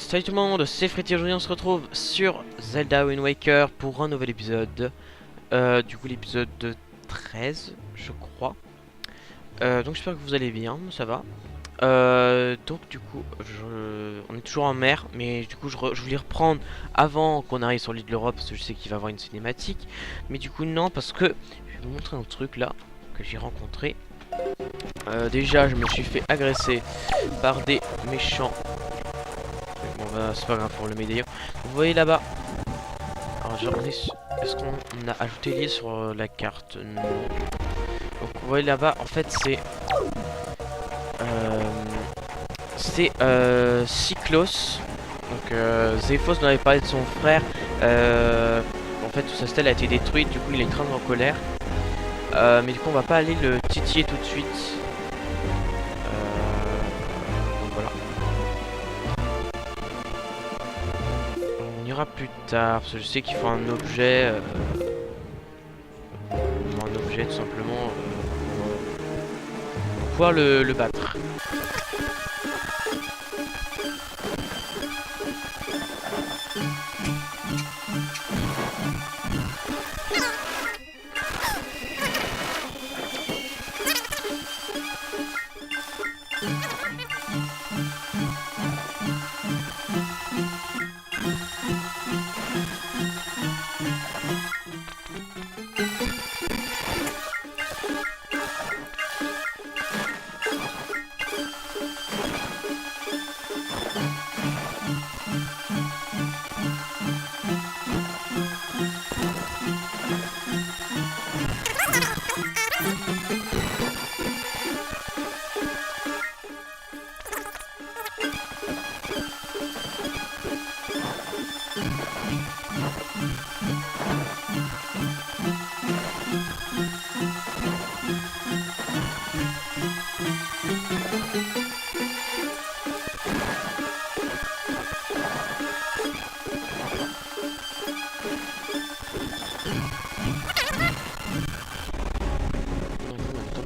Salut tout le monde, c'est Freddy. Aujourd'hui on se retrouve sur Zelda Wind Waker pour un nouvel épisode. Du coup l'épisode 13 je crois. Donc j'espère que vous allez bien, ça va. Donc du coup on est toujours en mer, mais du coup je voulais reprendre avant qu'on arrive sur l'île de l'Europe parce que je sais qu'il va y avoir une cinématique. Mais du coup non, parce que je vais vous montrer un truc là que j'ai rencontré. Déjà je me suis fait agresser par des méchants. Bon bah c'est pas grave pour le médaillon. Vous voyez là-bas. Alors est-ce qu'on a ajouté l'île sur la carte? Non. Donc vous voyez là-bas, en fait c'est Cyclos. Donc Zéphos nous avait parlé de son frère. En fait sa stèle a été détruite, du coup il est très en colère. Mais du coup on va pas aller le titiller tout de suite. Donc voilà. On ira plus tard, parce que je sais qu'il faut un objet. Un objet tout simplement pour pouvoir le battre.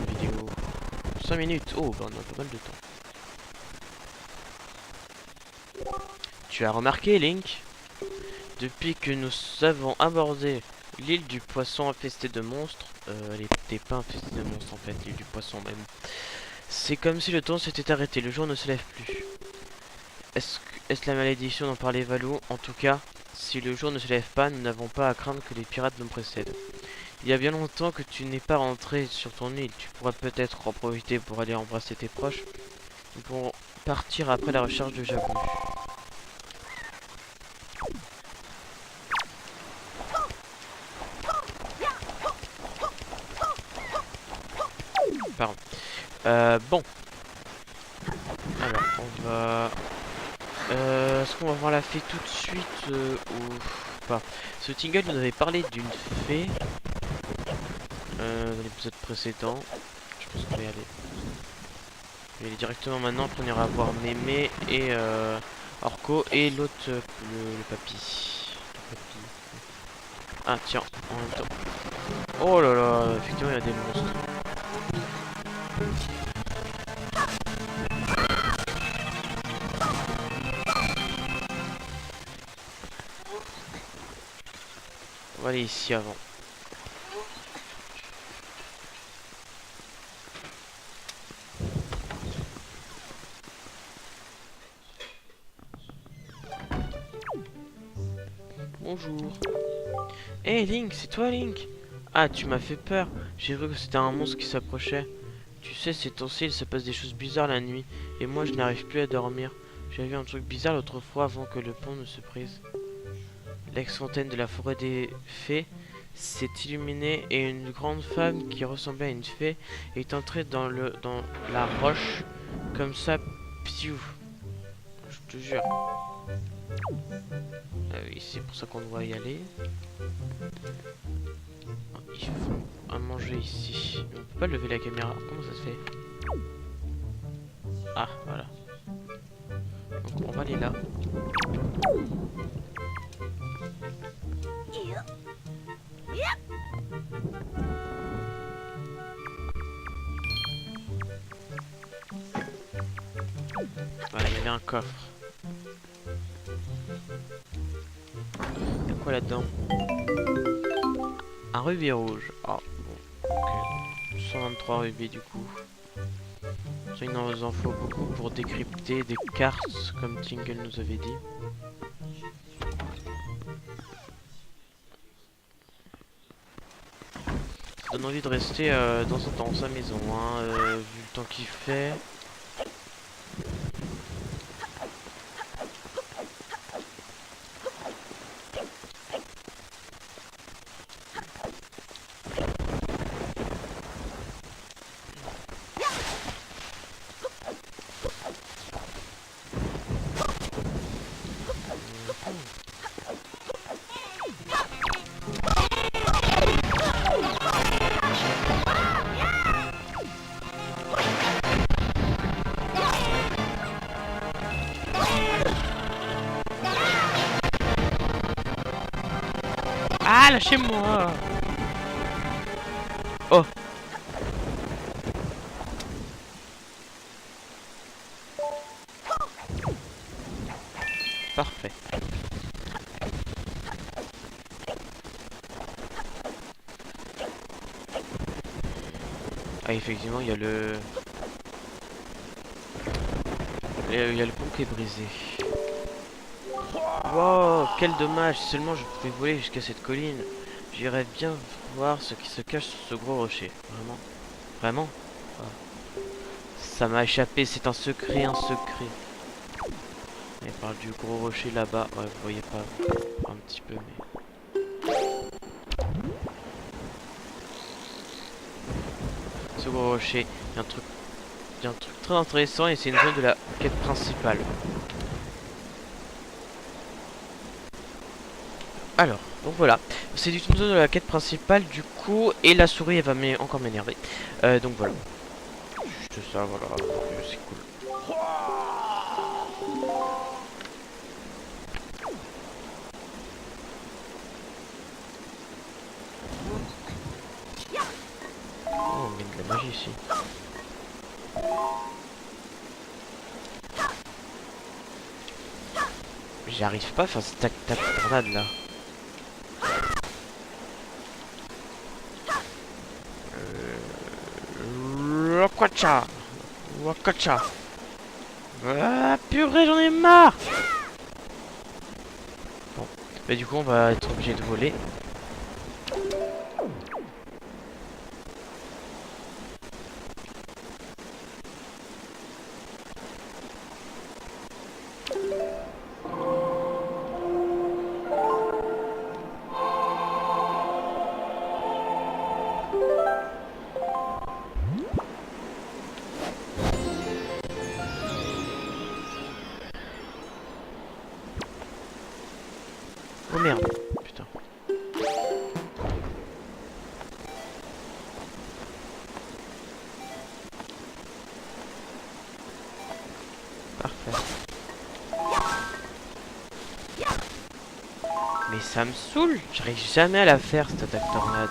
Vidéo 5 minutes. Oh, bah on a pas mal de temps. Tu as remarqué, Link? Depuis que nous avons abordé l'île du poisson infesté de monstres, elle était pas infestée de monstres en fait, l'île du poisson même. C'est comme si le temps s'était arrêté, le jour ne se lève plus. Est-ce la malédiction dont parlait Valou? En tout cas, si le jour ne se lève pas, nous n'avons pas à craindre que les pirates nous précèdent. Il y a bien longtemps que tu n'es pas rentré sur ton île, tu pourras peut-être en profiter pour aller embrasser tes proches. Nous pourrons partir après la recherche de Jabou. Pardon. Bon. Alors, on va... Est-ce qu'on va voir la fée tout de suite ou pas? Ce Tingle nous avait parlé d'une fée dans l'épisode précédent. Je pense qu'on va y aller. Je vais aller directement maintenant, après on ira voir Mémé et Orko et l'autre, le papy. Ah tiens, en même temps. Oh là là, effectivement il y a des monstres. On va aller ici avant. Bonjour. Hey Link, c'est toi Link? Ah, tu m'as fait peur. J'ai cru que c'était un monstre qui s'approchait. Tu sais, ces temps-ci, il se passe des choses bizarres la nuit. Et moi, je n'arrive plus à dormir. J'ai vu un truc bizarre l'autre fois avant que le pont ne se brise. L'ex-fontaine de la forêt des fées s'est illuminée et une grande femme qui ressemblait à une fée est entrée dans la roche comme ça, piou. Je te jure. Ah oui, c'est pour ça qu'on doit y aller. Il faut à manger ici. On peut pas lever la caméra. Comment ça se fait? Ah, voilà. Donc on va aller là. Voilà, il y avait un coffre. quoi là-dedans? Un rubis rouge. Ah, bon. Ok. 123 rubis du coup. Il nous en faut beaucoup pour décrypter des cartes, comme Tingle nous avait dit. Ça donne envie de rester dans sa maison, hein, vu le temps qu'il fait. Ah, lâchez-moi! Oh! Parfait. Ah, effectivement, il y a le... Il y a le pont qui est brisé. Wow, quel dommage! Si seulement je pouvais voler jusqu'à cette colline, j'irais bien voir ce qui se cache sous ce gros rocher. Vraiment? Vraiment? Ah. Ça m'a échappé, c'est un secret, un secret. Il parle du gros rocher là-bas. Ouais, vous voyez pas un petit peu, mais... Ce gros rocher, il y a un truc très intéressant et c'est une zone de la quête principale. Alors, donc voilà, c'est du tout de la quête principale du coup, et la souris elle va encore m'énerver. Donc voilà, juste ça, voilà, c'est cool. Oh, on met de la magie ici. J'arrive pas à faire ce tac-tac tornade là. Wakacha. Wakacha. Ah purée, j'en ai marre. Bon, bah du coup on va être obligé de voler. Oh merde, putain. Parfait. Mais ça me saoule, j'arrive jamais à la faire cette attaque tornade.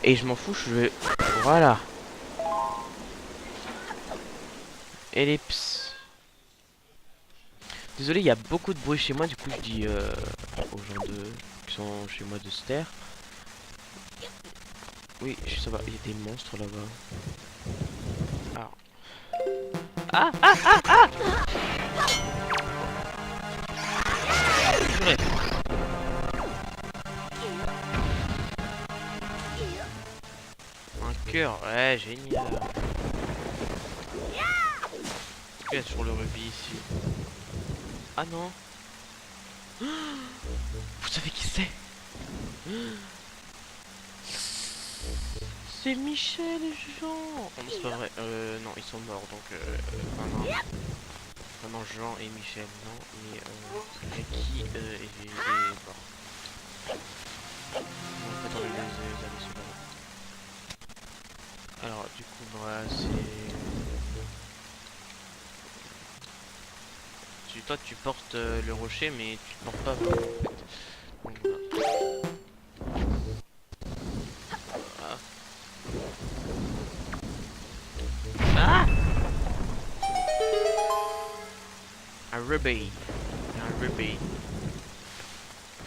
Et je m'en fous, je vais... Voilà. Ellipse. Désolé, il y a beaucoup de bruit chez moi, du coup je dis aux gens qui sont chez moi de se taire. Oui, ça va, il y a des monstres là-bas. Alors. Ah ah ah ah. Purée. Un cœur, ouais, génial. Il y a toujours le rubis ici. Ah non. Vous savez qui c'est? C'est Michel et Jean. Oh, c'est pas vrai. Non, ils sont morts donc. Vraiment Jean et Michel, non. Mais Ricky est mort. Attends, les années sont là. Alors, du coup, voilà, c'est. Toi, tu portes le rocher, mais tu te portes pas vraiment, en fait. Donc, voilà. Ah. rubis. Un rubis.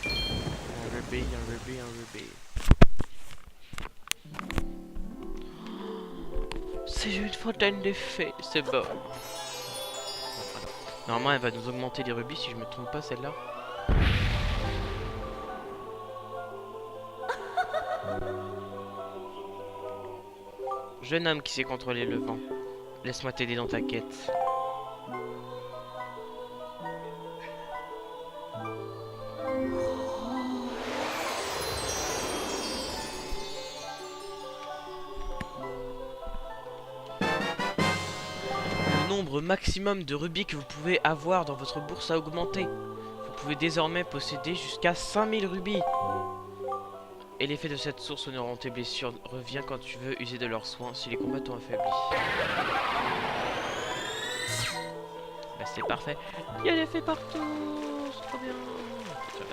Un rubis, un rubis, un rubis. C'est une fontaine d'effets, c'est bon. Normalement, elle va nous augmenter les rubis si je me trompe pas, celle-là. Jeune homme qui sait contrôler le vent, laisse-moi t'aider dans ta quête. Le nombre maximum de rubis que vous pouvez avoir dans votre bourse a augmenté. Vous pouvez désormais posséder jusqu'à 5000 rubis. Et l'effet de cette source honorant tes blessures revient quand tu veux user de leurs soins si les combats t'ont affaibli. Bah c'est parfait. Il y a l'effet partout. C'est trop bien.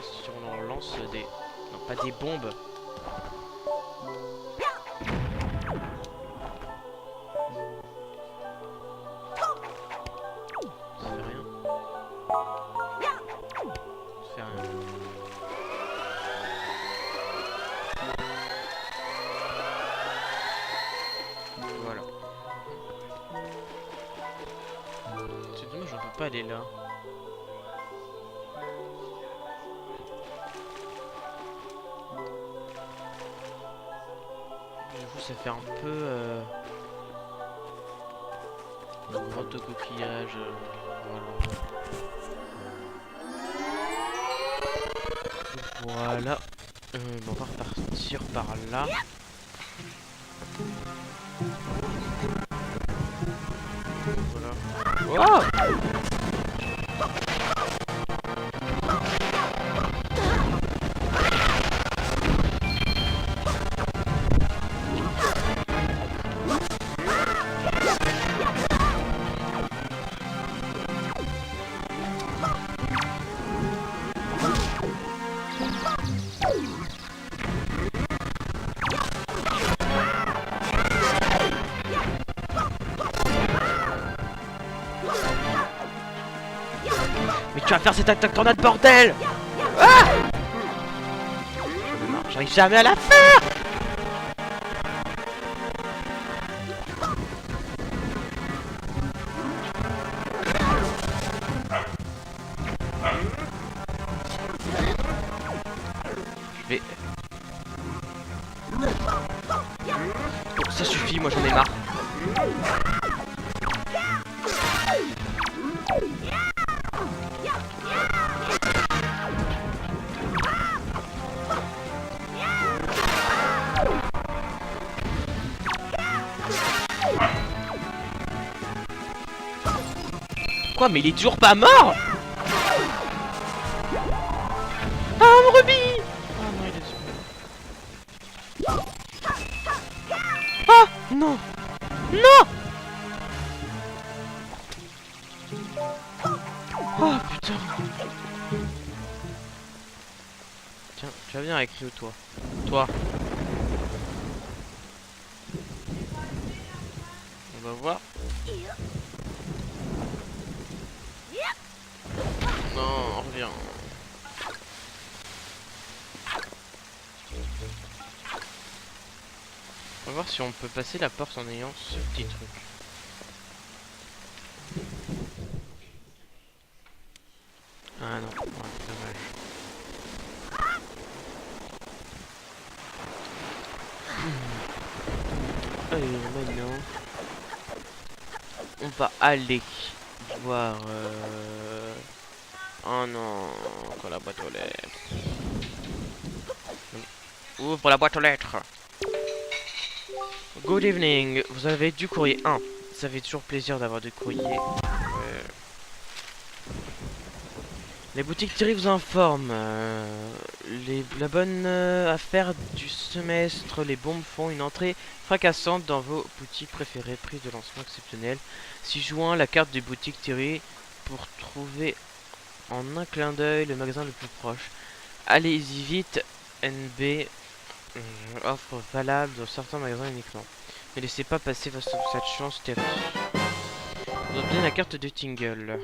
Si on en lance des... Non, pas des bombes. Ça fait rien. Ça fait rien. Voilà. C'est dommage, on peut pas aller là. Du coup, ça fait un peu une grotte de coquillage. Voilà. On va repartir par là. Voilà. Oh! Mais tu vas faire cette attaque tornade, bordel! Ah! J'arrive jamais à la faire! Je vais... Bon, ça suffit, moi j'en ai marre. Quoi, mais il est toujours pas mort? Ah, mon rubis! Oh non, il est sûr. Ah, non! Non! Oh, putain! Tiens, tu vas venir avec nous, toi. Toi. On va voir. Non, reviens. On va voir si on peut passer la porte en ayant ce petit truc. Ah non, ouais, dommage. Allez, maintenant, on va aller voir... Oh non, encore la boîte aux lettres. Ouvre la boîte aux lettres. Good evening, vous avez du courrier 1. Ça fait toujours plaisir d'avoir du courrier. Les boutiques Thierry vous informent. La bonne affaire du semestre, les bombes font une entrée fracassante dans vos boutiques préférées. Prix de lancement exceptionnel. 6 juin, la carte des boutiques Thierry pour trouver en un clin d'œil le magasin le plus proche. Allez-y vite, NB. Offre valable dans certains magasins uniquement. Ne laissez pas passer cette chance terrible. Vous obtenez la carte de Tingle.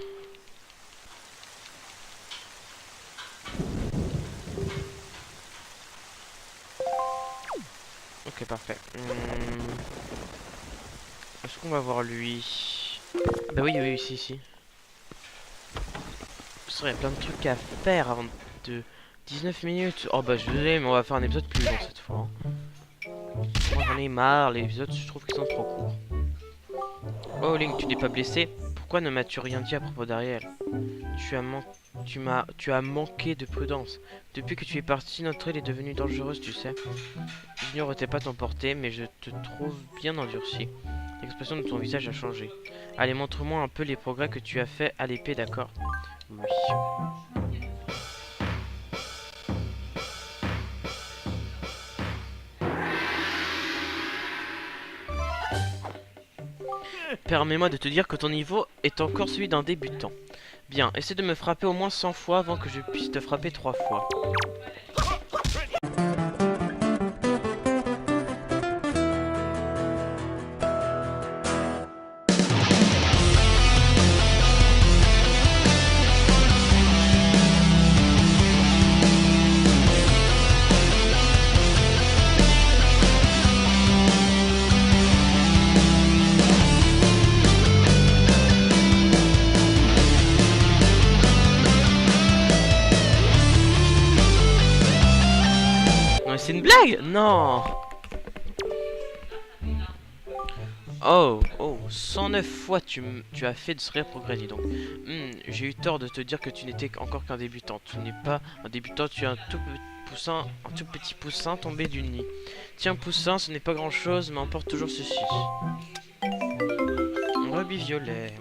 parfait. Est-ce qu'on va voir lui? Bah oui, oui, si, si. Il y a plein de trucs à faire avant de 19 minutes. Oh bah je suis désolé, mais on va faire un épisode plus long cette fois. Moi j'en ai marre, les épisodes je trouve qu'ils sont trop courts. Oh Link, tu n'es pas blessé? Pourquoi ne m'as-tu rien dit à propos d'Ariel? Tu as manqué de prudence. Depuis que tu es parti, notre île est devenue dangereuse, tu sais. J'ignorais pas t'emporter, mais je te trouve bien endurci. L'expression de ton visage a changé. Allez, montre-moi un peu les progrès que tu as fait à l'épée, d'accord? Oui. Permets-moi de te dire que ton niveau est encore celui d'un débutant. Bien, essaie de me frapper au moins 100 fois avant que je puisse te frapper 3 fois. Non mais c'est une blague? Non. Oh, 109 fois tu as fait de ce rire progrès, dis donc. J'ai eu tort de te dire que tu n'étais encore qu'un débutant. Tu n'es pas un débutant, tu es un tout petit poussin tombé du nid. Tiens poussin, ce n'est pas grand chose, mais emporte toujours ceci. Un rubis violet.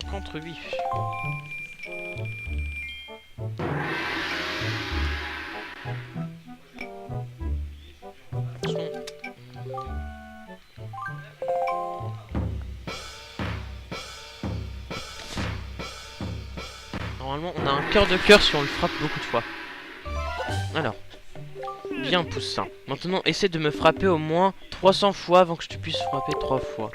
50 rubis. Normalement, on a un cœur de cœur si on le frappe beaucoup de fois. Alors. Bien, poussin. Maintenant, essaie de me frapper au moins 300 fois avant que je te puisse frapper 3 fois.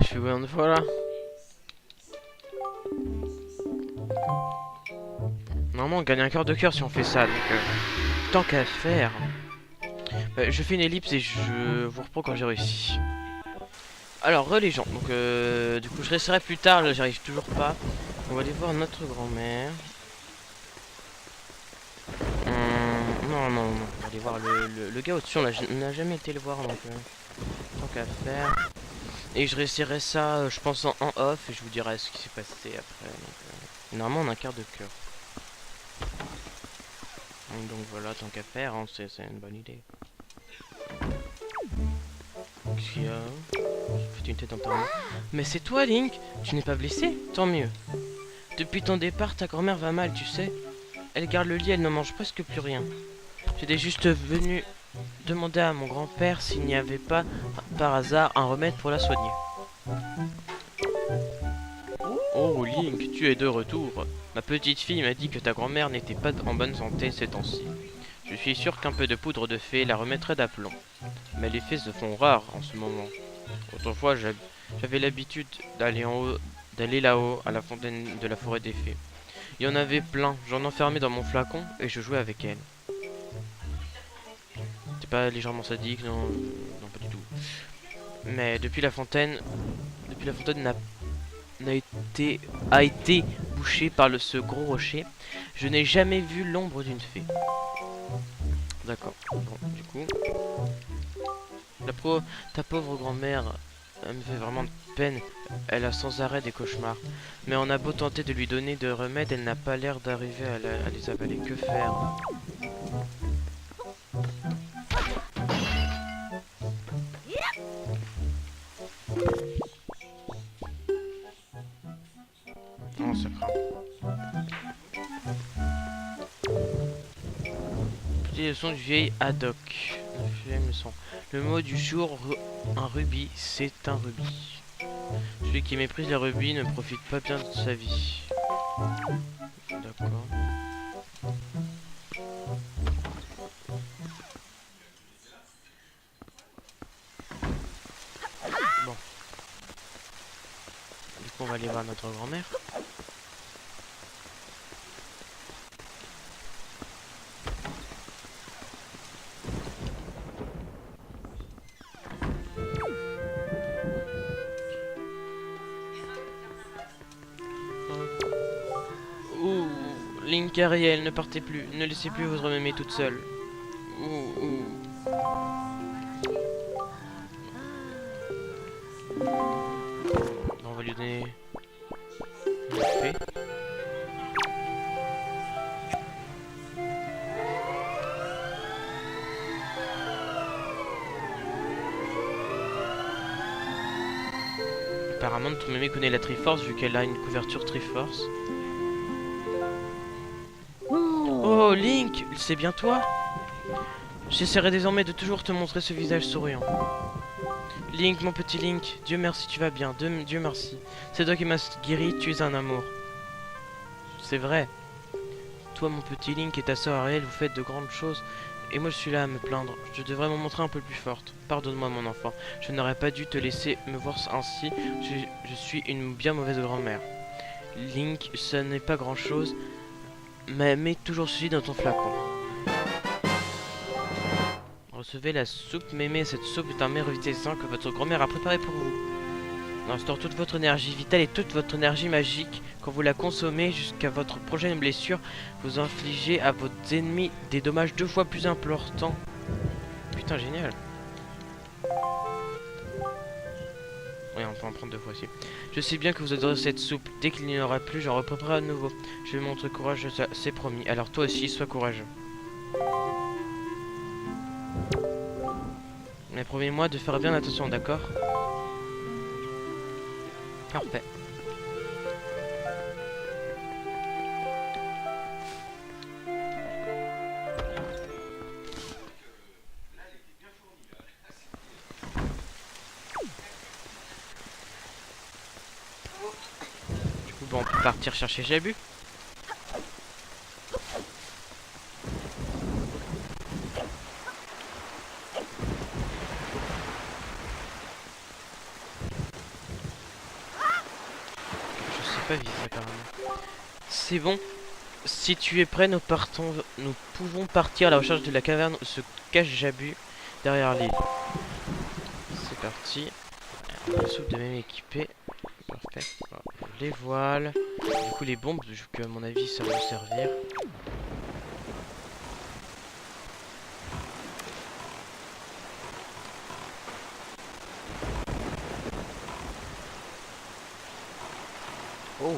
Je fais combien de fois là? Normalement on gagne un cœur de cœur si on fait ça, donc tant qu'à faire. Je fais une ellipse et je vous reprends quand j'ai réussi. Alors les gens, donc du coup je resterai plus tard, là j'arrive toujours pas. On va aller voir notre grand-mère. Non, on va aller voir le gars au-dessus, on n'a jamais été le voir donc tant qu'à faire. Et je réessayerai ça, je pense en off, et je vous dirai ce qui s'est passé après. Donc, normalement, on a un quart de cœur. Donc voilà, tant qu'à faire, hein, c'est une bonne idée. Qu'est-ce qu'il y a? J'ai fait une tête en. Mais c'est toi, Link? Tu n'es pas blessé? Tant mieux. Depuis ton départ, ta grand-mère va mal, tu sais. Elle garde le lit, elle ne mange presque plus rien. J'étais juste venu demander à mon grand-père s'il n'y avait pas, par hasard, un remède pour la soigner. Oh Link, tu es de retour. Ma petite fille m'a dit que ta grand-mère n'était pas en bonne santé ces temps-ci. Je suis sûr qu'un peu de poudre de fée la remettrait d'aplomb. Mais les fées se font rares en ce moment. Autrefois, j'avais l'habitude d'aller là-haut à la fontaine de la forêt des fées. Il y en avait plein, j'en enfermais dans mon flacon et je jouais avec elles. C'est pas légèrement sadique, non, non pas du tout. Mais depuis la fontaine a été bouchée par ce gros rocher, je n'ai jamais vu l'ombre d'une fée. D'accord. Bon, du coup, ta pauvre grand-mère me fait vraiment de peine. Elle a sans arrêt des cauchemars. Mais on a beau tenter de lui donner de remèdes, elle n'a pas l'air d'arriver à les avaler. Que faire? Oh, ça craint. Petite leçon du vieil Haddock. Le mot du jour, un rubis, c'est un rubis. Celui qui méprise les rubis ne profite pas bien de sa vie. D'accord. Bon. Du coup, on va aller voir notre grand-mère. Ouh, Link, Ariel, ne partez plus. Ne laissez plus votre mémé toute seule. Ouh, ouh. On va lui donner une épée. Apparemment, notre mémé connaît la Triforce vu qu'elle a une couverture Triforce. Oh, Link, c'est bien toi? J'essaierai désormais de toujours te montrer ce visage souriant. Link, mon petit Link, Dieu merci, tu vas bien. Dieu merci. C'est toi qui m'as guéri, tu es un amour. C'est vrai. Toi, mon petit Link et ta sœur Ariel, vous faites de grandes choses. Et moi, je suis là à me plaindre. Je devrais m'en montrer un peu plus forte. Pardonne-moi, mon enfant. Je n'aurais pas dû te laisser me voir ainsi. Je suis une bien mauvaise grand-mère. Link, ça n'est pas grand-chose. Mais mets toujours ceci dans ton flacon. Recevez la soupe mémé. Cette soupe est un mets revitalisant que votre grand-mère a préparé pour vous. Elle instaure toute votre énergie vitale et toute votre énergie magique. Quand vous la consommez jusqu'à votre prochaine blessure, vous infligez à vos ennemis des dommages 2 fois plus importants. Putain, génial. Oui, on peut en prendre 2 fois aussi. Je sais bien que vous adorez cette soupe. Dès qu'il n'y en aura plus, j'en reprendrai à nouveau. Je vais montrer courage, c'est promis. Alors toi aussi, sois courageux. Mais promets-moi de faire bien attention, d'accord? Parfait. Du coup, bon, on peut partir chercher Jabu. C'est bon. Si tu es prêt, nous pouvons partir à la recherche de la caverne où se cache Jabu derrière l'île. C'est parti. La soupe de même équipée. Parfait. Voilà. Les voiles. Du coup les bombes, vu que à mon avis ça va nous servir. Oh.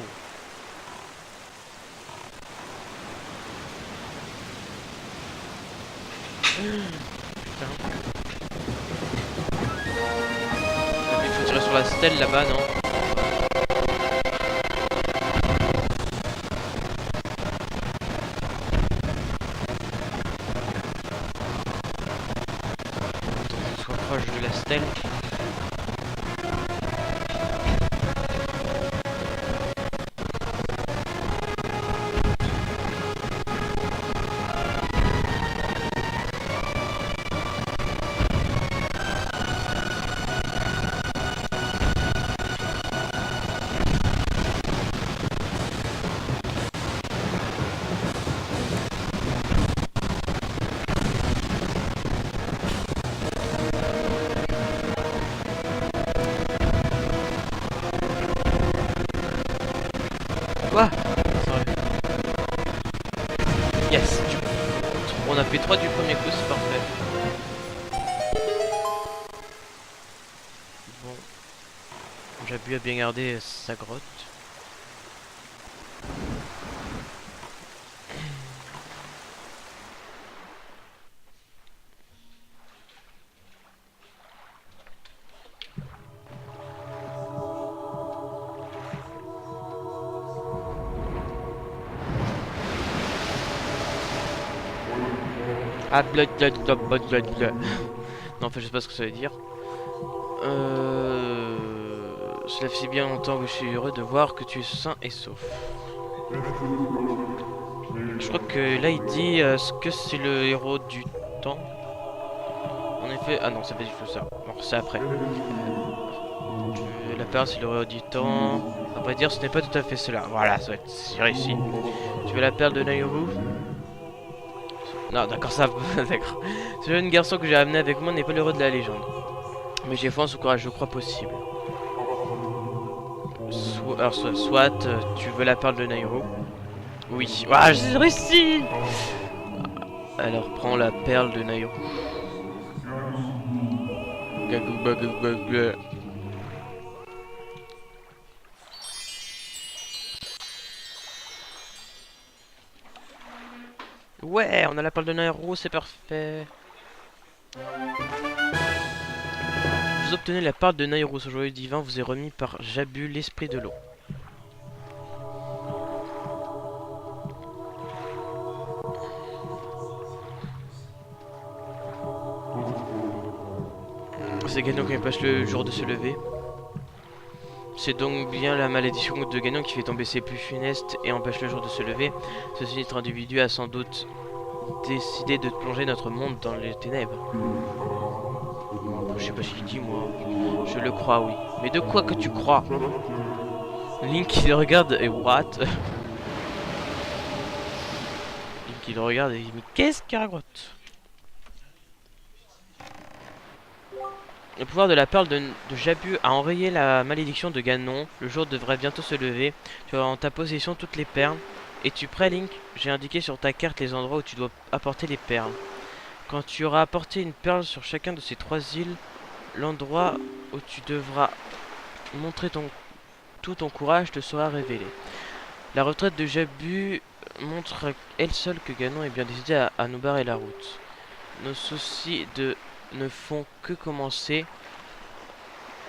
Putain. Il faut tirer sur la stèle là-bas, non? On soit proche de la stèle. Quoi? Yes, on a fait 3 du premier coup, c'est parfait. Bon, Jabu a bien gardé sa grotte. Ah, blood. Non, en fait, je sais pas ce que ça veut dire. Cela fait si bien longtemps que je suis heureux de voir que tu es sain et sauf. Je crois que là il dit est-ce que c'est le héros du temps? En effet, ah non, c'est pas du tout ça. Bon, c'est après. La perle, c'est le héros du temps. À vrai dire, ce n'est pas tout à fait cela. Voilà, ça va être réussi. Tu veux la perle de Nairou? Non, d'accord, ça. D'accord. Ce jeune garçon que j'ai amené avec moi n'est pas l'héros de la légende. Mais j'ai foi en son courage, je crois possible. Soit tu veux la perle de Nairou. Oui. Ah, j'ai réussi! Alors, prends la perle de Nairou. Ouais, on a la perle de Nairou, c'est parfait. Vous obtenez la perle de Nairou, ce joyau divin vous est remis par Jabu, l'esprit de l'eau. C'est Ganon qui empêche le jour de se lever. C'est donc bien la malédiction de Ganon qui fait tomber ses plus funestes et empêche le jour de se lever. Ce sinistre individu a sans doute décidé de plonger notre monde dans les ténèbres. Je sais pas ce qu'il dit, moi. Je le crois, oui. Mais de quoi que tu crois? Link il regarde et what? Link il regarde et il dit mais qu'est-ce qu'il raconte? Le pouvoir de la perle de Jabu a enrayé la malédiction de Ganon. Le jour devrait bientôt se lever. Tu as en ta possession toutes les perles. Es-tu prêt, Link? J'ai indiqué sur ta carte les endroits où tu dois apporter les perles. Quand tu auras apporté une perle sur chacun de ces 3 îles, l'endroit où tu devras montrer tout ton courage te sera révélé. La retraite de Jabu montre elle seule que Ganon est bien décidé à nous barrer la route. Nos soucis ne font que commencer.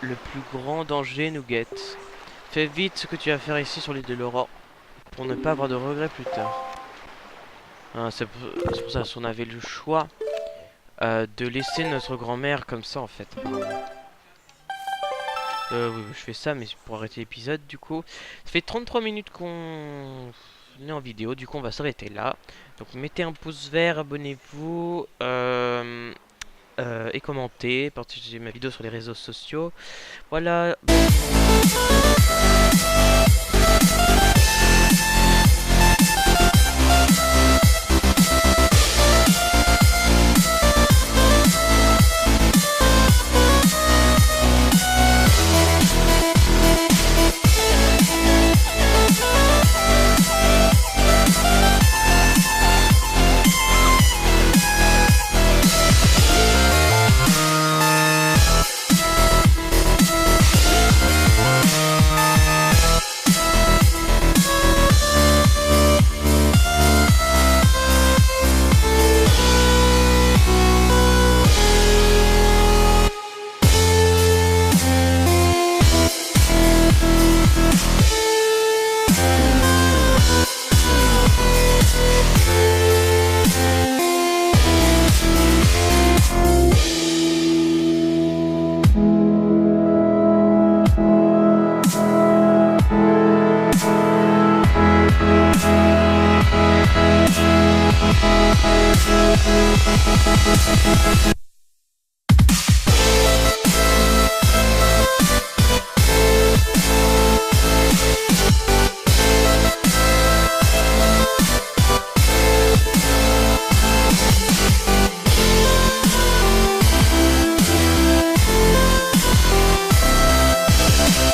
Le plus grand danger nous guette. Fais vite ce que tu vas faire ici sur l'île de l'Aurore pour ne pas avoir de regrets plus tard. Ah, c'est pour ça qu'on avait le choix de laisser notre grand-mère comme ça en fait. Oui, je fais ça mais pour arrêter l'épisode du coup. Ça fait 33 minutes qu'on est en vidéo, du coup on va s'arrêter là. Donc mettez un pouce vert, abonnez-vous. Et commentez, partagez ma vidéo sur les réseaux sociaux. Voilà.